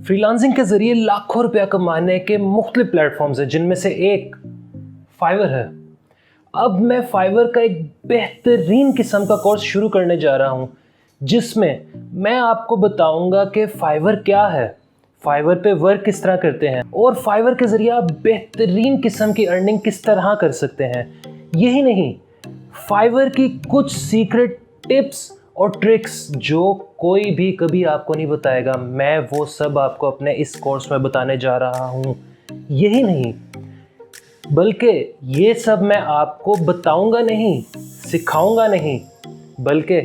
Freelancing के ज़रिए लाखों रुपया कमाने के मुख्तलिफ प्लेटफॉर्म्स हैं, जिनमें से एक फाइवर है। अब मैं फाइवर का एक बेहतरीन किस्म का कोर्स शुरू करने जा रहा हूँ, जिसमें मैं आपको बताऊँगा कि फाइवर क्या है, फाइवर पे वर्क किस तरह करते हैं और फाइवर के ज़रिए आप बेहतरीन किस्म की अर्निंग किस तरह कर सकते हैं। यही नहीं, फाइवर की कुछ सीक्रेट टिप्स और ट्रिक्स जो कोई भी कभी आपको नहीं बताएगा, मैं वो सब आपको अपने इस कोर्स में बताने जा रहा हूँ। यही नहीं, बल्कि ये सब मैं आपको बताऊंगा नहीं, सिखाऊंगा नहीं, बल्कि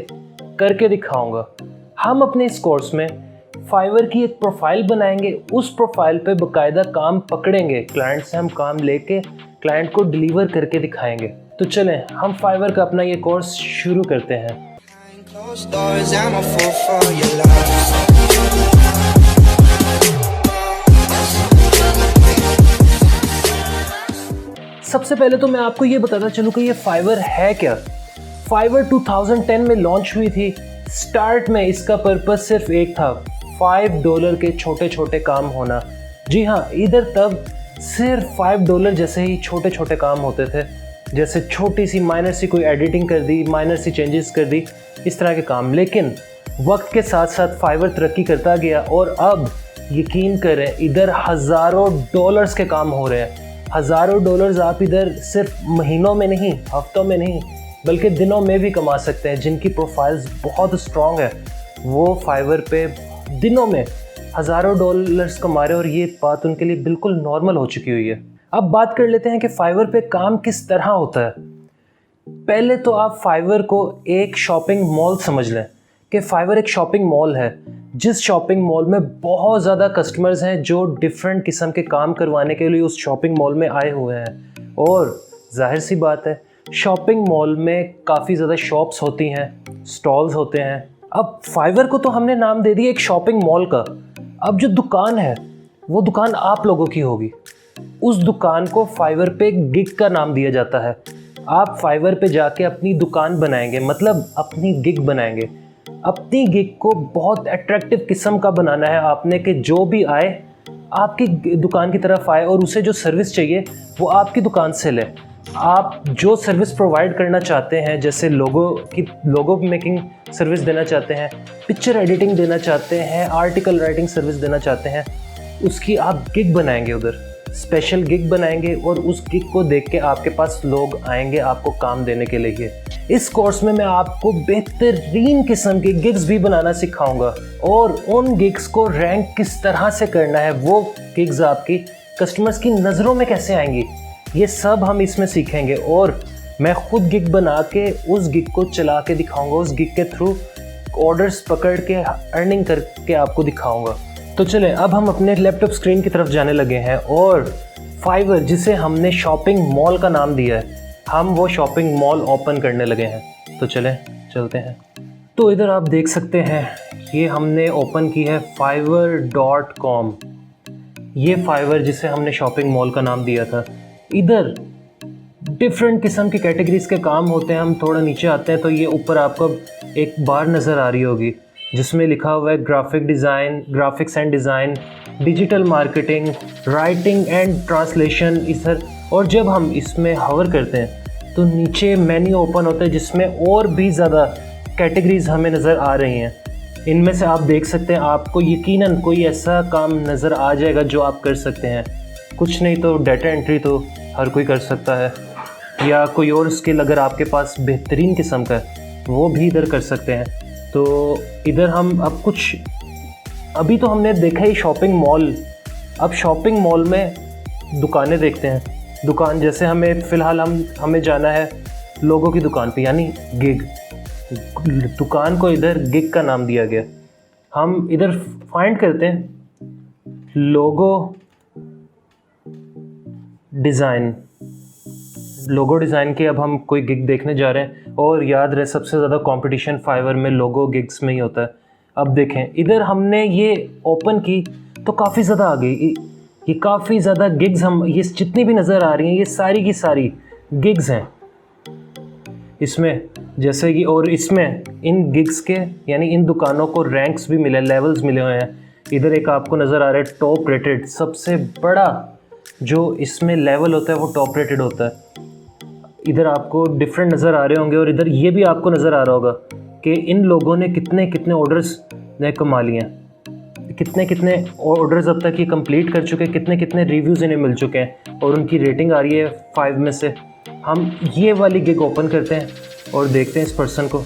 करके दिखाऊंगा। हम अपने इस कोर्स में फाइवर की एक प्रोफाइल बनाएंगे, उस प्रोफाइल पे बाकायदा काम पकड़ेंगे, क्लाइंट से हम काम लेके क्लाइंट को डिलीवर करके दिखाएंगे। तो चलें हम फाइवर का अपना ये कोर्स शुरू करते हैं। सबसे पहले तो मैं आपको ये बताता चलूँ कि ये फाइवर है क्या। फाइवर 2010 में लॉन्च हुई थी। स्टार्ट में इसका पर्पस सिर्फ एक था, $5 के छोटे छोटे काम होना। जी हाँ, इधर तब सिर्फ $5 जैसे ही छोटे छोटे काम होते थे, जैसे छोटी सी माइनर सी कोई एडिटिंग कर दी, माइनर सी चेंजेस कर दी, इस तरह के काम। लेकिन वक्त के साथ साथ फाइवर तरक्की करता गया और अब यकीन करें इधर हज़ारों डॉलर्स के काम हो रहे हैं। हज़ारों डॉलर्स आप इधर सिर्फ महीनों में नहीं, हफ्तों में नहीं, बल्कि दिनों में भी कमा सकते हैं। जिनकी प्रोफाइल्स बहुत स्ट्रॉन्ग है वो फाइवर पे दिनों में हज़ारों डॉलर्स कमा रहे हैं और ये बात उनके लिए बिल्कुल नॉर्मल हो चुकी हुई है। अब बात कर लेते हैं कि फाइवर पे काम किस तरह होता है। पहले तो आप फाइवर को एक शॉपिंग मॉल समझ लें कि फाइवर एक शॉपिंग मॉल है, जिस शॉपिंग मॉल में बहुत ज़्यादा कस्टमर्स हैं जो डिफरेंट किस्म के काम करवाने के लिए उस शॉपिंग मॉल में आए हुए हैं। और जाहिर सी बात है, शॉपिंग मॉल में काफ़ी ज़्यादा शॉप्स होती हैं, स्टॉल्स होते हैं। अब फाइवर को तो हमने नाम दे दिया एक शॉपिंग मॉल का। अब जो दुकान है वो दुकान आप लोगों की होगी। उस दुकान को फाइवर पे गिग का नाम दिया जाता है। आप फाइवर पे जाके अपनी दुकान बनाएंगे, मतलब अपनी गिग बनाएंगे। अपनी गिग को बहुत अट्रैक्टिव किस्म का बनाना है आपने कि जो भी आए आपकी दुकान की तरफ आए और उसे जो सर्विस चाहिए वो आपकी दुकान से ले। आप जो सर्विस प्रोवाइड करना चाहते हैं, जैसे लोगो मेकिंग सर्विस देना चाहते हैं, पिक्चर एडिटिंग देना चाहते हैं, आर्टिकल राइटिंग सर्विस देना चाहते हैं, उसकी आप गिग बनाएंगे, उधर स्पेशल गिग बनाएंगे और उस गिग को देख के आपके पास लोग आएंगे आपको काम देने के लिए। इस कोर्स में मैं आपको बेहतरीन किस्म के गिग्स भी बनाना सिखाऊंगा और उन गिग्स को रैंक किस तरह से करना है, वो गिग्स आपकी कस्टमर्स की नज़रों में कैसे आएंगी, ये सब हम इसमें सीखेंगे। और मैं खुद गिग बना के उस गिग को चला के दिखाऊंगा, उस गिग के थ्रू ऑर्डर्स पकड़ के अर्निंग करके आपको दिखाऊंगा। तो चलें अब हम अपने लैपटॉप स्क्रीन की तरफ जाने लगे हैं और फाइवर, जिसे हमने शॉपिंग मॉल का नाम दिया है, हम वो शॉपिंग मॉल ओपन करने लगे हैं। तो चलते हैं। तो इधर आप देख सकते हैं ये हमने ओपन की है fiverr.com। ये फाइवर जिसे हमने शॉपिंग मॉल का नाम दिया था। इधर डिफरेंट किस्म की कैटेगरीज के काम होते हैं। हम थोड़ा नीचे आते हैं तो ये ऊपर आपको एक बार नज़र आ रही होगी जिसमें लिखा हुआ है graphics and design, digital marketing, writing and translation इधर। और जब हम इसमें हवर करते हैं तो नीचे मेन्यू ओपन होता है जिसमें और भी ज़्यादा कैटेगरीज हमें नज़र आ रही हैं। इनमें से आप देख सकते हैं आपको यकीनन कोई ऐसा काम नज़र आ जाएगा जो आप कर सकते हैं। कुछ नहीं तो डाटा एंट्री तो हर कोई कर सकता है, या कोई और स्किल अगर आपके पास बेहतरीन किस्म का है वो भी इधर कर सकते हैं। तो इधर हम अब कुछ, अभी तो हमने देखा ही शॉपिंग मॉल, अब शॉपिंग मॉल में दुकानें देखते हैं। दुकान जैसे हमें फ़िलहाल हमें जाना है लोगों की दुकान पे, यानी गिग। दुकान को इधर गिग का नाम दिया गया। हम इधर फाइंड करते हैं लोगो डिज़ाइन की। अब हम कोई गिग देखने जा रहे हैं और याद रहे सबसे ज़्यादा कंपटीशन फाइवर में लोगो गिग्स में ही होता है। अब देखें इधर हमने ये ओपन की तो काफ़ी ज़्यादा आ गई, ये काफ़ी ज़्यादा गिग्स, हम ये जितनी भी नज़र आ रही हैं ये सारी की सारी गिग्स हैं इसमें, जैसे कि। और इसमें इन गिग्स के यानी इन दुकानों को रैंक्स भी मिले, लेवल्स मिले हुए हैं इधर एक आपको नज़र आ रहा है टॉप रेटेड, सबसे बड़ा जो इसमें लेवल होता है वो टॉप रेटेड होता है। इधर आपको डिफरेंट नज़र आ रहे होंगे और इधर ये भी आपको नज़र आ रहा होगा कि इन लोगों ने कितने कितने ऑर्डर्स ने कमा लिए हैं, कितने कितने ऑर्डर्स अब तक ये कंप्लीट कर चुके हैं, कितने कितने रिव्यूज़ इन्हें मिल चुके हैं और उनकी रेटिंग आ रही है 5 में से। हम ये वाली गिग ओपन करते हैं और देखते हैं इस पर्सन को।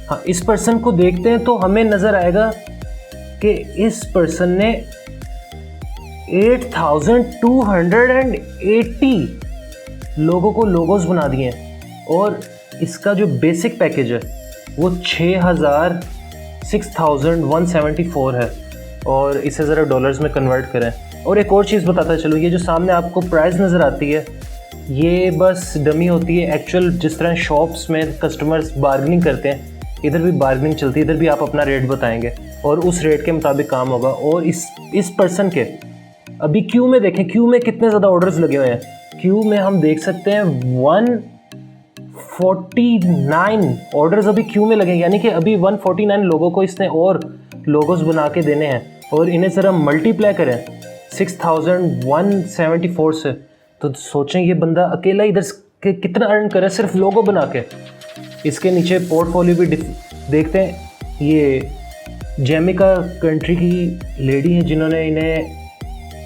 हाँ, इस पर्सन को देखते हैं तो हमें नज़र आएगा कि इस पर्सन ने 8,280 लोगों को लोगोस बना दिए हैं और इसका जो बेसिक पैकेज है वो 6,174 है और इसे ज़रा डॉलर्स में कन्वर्ट करें। और एक और चीज़ बताता चलो, ये जो सामने आपको प्राइस नज़र आती है ये बस डमी होती है। एक्चुअल जिस तरह शॉप्स में कस्टमर्स बार्गेनिंग करते हैं, इधर भी बार्गेनिंग चलती है, इधर भी आप अपना रेट बताएंगे और उस रेट के मुताबिक काम होगा। और इस पर्सन के अभी क्यू में देखें, क्यू में कितने ज़्यादा ऑर्डर्स लगे हुए हैं। क्यू में हम देख सकते हैं 149 ऑर्डर्स अभी क्यू में लगे, यानी कि अभी 149 लोगों को इसने और लोगोस बना के देने हैं और इन्हें ज़रा मल्टीप्लाई करें 6,174 से, तो सोचें ये बंदा अकेला इधर कितना अर्न करे सिर्फ लोगो बना के। इसके नीचे पोर्टफोलियो भी देखते हैं। ये जैमिका कंट्री की लेडी हैं जिन्होंने इन्हें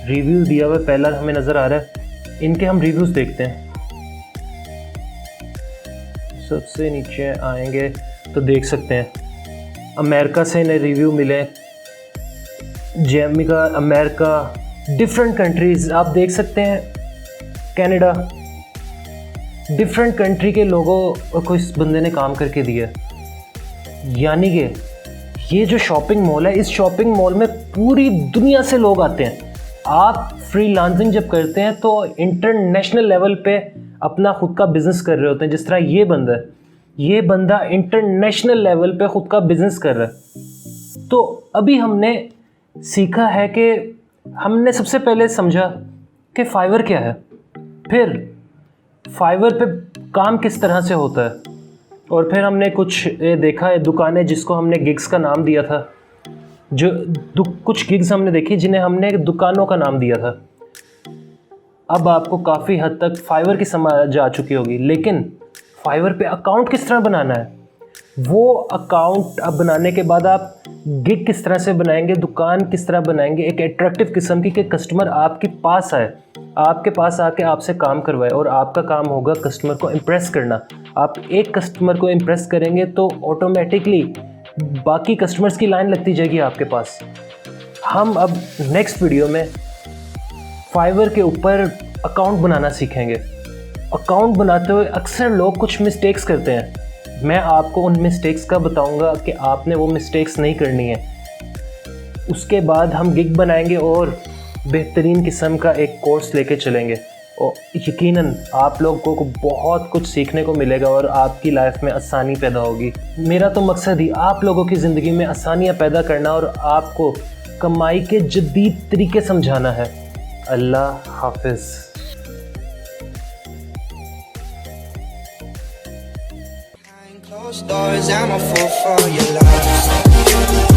रिव्यू दिया हुआ पहला हमें नज़र आ रहा है। इनके हम रिव्यूज़ देखते हैं। सबसे नीचे आएंगे तो देख सकते हैं अमेरिका से इन्हें रिव्यू मिले, जैमिका अमेरिका, डिफरेंट कंट्रीज़ आप देख सकते हैं, कनाडा, डिफरेंट कंट्री के लोगों को इस बंदे ने काम करके दिया। यानी कि ये जो शॉपिंग मॉल है, इस शॉपिंग मॉल में पूरी दुनिया से लोग आते हैं। आप फ्रीलांसिंग जब करते हैं तो इंटरनेशनल लेवल पे अपना खुद का बिज़नेस कर रहे होते हैं। जिस तरह ये बंदा इंटरनेशनल लेवल पे खुद का बिज़नेस कर रहा है। तो अभी हमने सीखा है कि हमने सबसे पहले समझा कि फाइवर क्या है, फिर फाइवर पे काम किस तरह से होता है, और फिर हमने कुछ देखा है दुकानें जिसको हमने गिग्स का नाम दिया था, जो कुछ गिग्स हमने देखी जिन्हें हमने दुकानों का नाम दिया था। अब आपको काफ़ी हद तक फाइवर की समझ आ चुकी होगी, लेकिन फाइवर पे अकाउंट किस तरह बनाना है, वो अकाउंट अब बनाने के बाद आप गिग किस तरह से बनाएंगे, दुकान किस तरह बनाएंगे, एक एट्रैक्टिव किस्म की कि कस्टमर आपके पास आए, आपके पास आके आपसे काम करवाए, और आपका काम होगा कस्टमर को इम्प्रेस करना। आप एक कस्टमर को इम्प्रेस करेंगे तो ऑटोमेटिकली बाकी कस्टमर्स की लाइन लगती जाएगी आपके पास। हम अब नेक्स्ट वीडियो में फाइवर के ऊपर अकाउंट बनाना सीखेंगे। अकाउंट बनाते हुए अक्सर लोग कुछ मिस्टेक्स करते हैं, मैं आपको उन मिस्टेक्स का बताऊंगा कि आपने वो मिस्टेक्स नहीं करनी है। उसके बाद हम गिग बनाएंगे और बेहतरीन किस्म का एक कोर्स लेके चलेंगे, और यकीनन आप लोगों को बहुत कुछ सीखने को मिलेगा और आपकी लाइफ में आसानी पैदा होगी। मेरा तो मकसद ही आप लोगों की ज़िंदगी में आसानियाँ पैदा करना और आपको कमाई के जदीद तरीके समझाना है। अल्लाह हाफिज़। Closed doors, I'm a fool for your love.